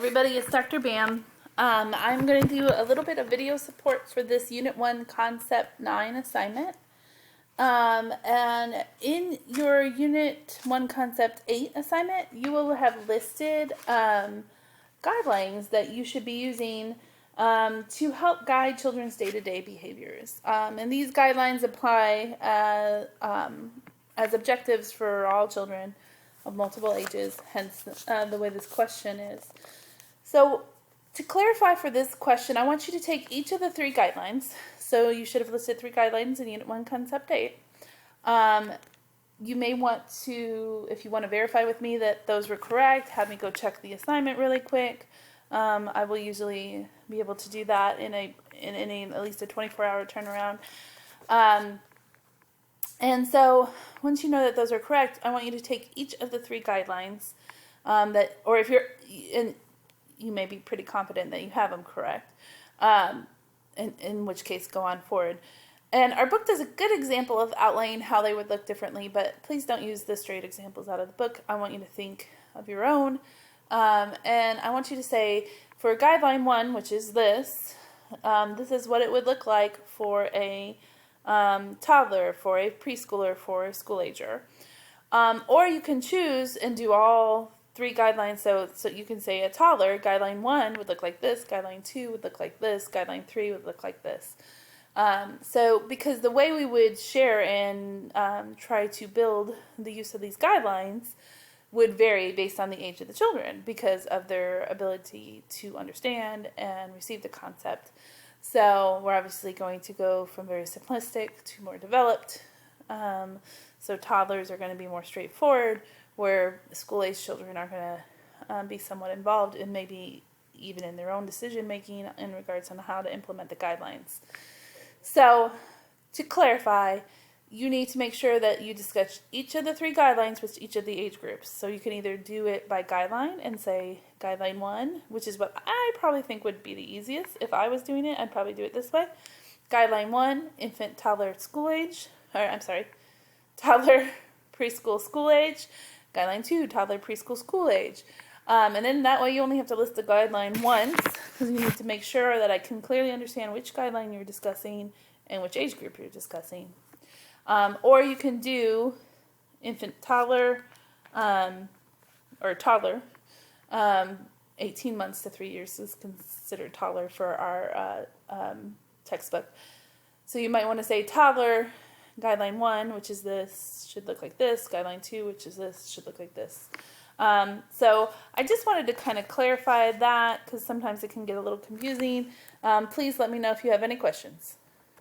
everybody, it's Dr. Bam. I'm going to do a little bit of video support for this Unit 1 Concept 9 assignment. And in your Unit 1 Concept 8 assignment, you will have listed guidelines that you should be using to help guide children's day-to-day behaviors. And these guidelines apply as objectives for all children of multiple ages, hence the way this question is. So to clarify for this question, I want you to take each of the three guidelines. So you should have listed three guidelines in Unit 1 Concept 8. You may want to, if you want to verify with me that those were correct, have me go check the assignment really quick. I will usually be able to do that in at least a 24-hour turnaround. And so once you know that those are correct, I want you to take each of the three guidelines or if you're, and you may be pretty confident that you have them correct, in which case go on forward. And our book does a good example of outlining how they would look differently, but please don't use the straight examples out of the book. I want you to think of your own. And I want you to say, for guideline 1, which is this is what it would look like for a toddler, for a preschooler, for a school ager. Or you can choose and do all three guidelines. So you can say a toddler, guideline 1 would look like this, guideline 2 would look like this, guideline 3 would look like this. So because the way we would share and try to build the use of these guidelines would vary based on the age of the children because of their ability to understand and receive the concept. So we're obviously going to go from very simplistic to more developed. So toddlers are going to be more straightforward, where school-age children are going to be somewhat involved and maybe even in their own decision-making in regards on how to implement the guidelines. So to clarify, you need to make sure that you discuss each of the three guidelines with each of the age groups. So you can either do it by guideline and say guideline 1, which is what I probably think would be the easiest. If I was doing it, I'd probably do it this way. Guideline 1, infant, toddler, school age. Toddler, preschool, school age. Guideline 2, toddler, preschool, school age. And then that way you only have to list the guideline once, because you need to make sure that I can clearly understand which guideline you're discussing and which age group you're discussing. Or you can do infant, toddler, or toddler. 18 months to 3 years is considered toddler for our textbook. So you might want to say toddler, guideline 1, which is this, should look like this. Guideline 2, which is this, should look like this. So I just wanted to kind of clarify that because sometimes it can get a little confusing. Please let me know if you have any questions.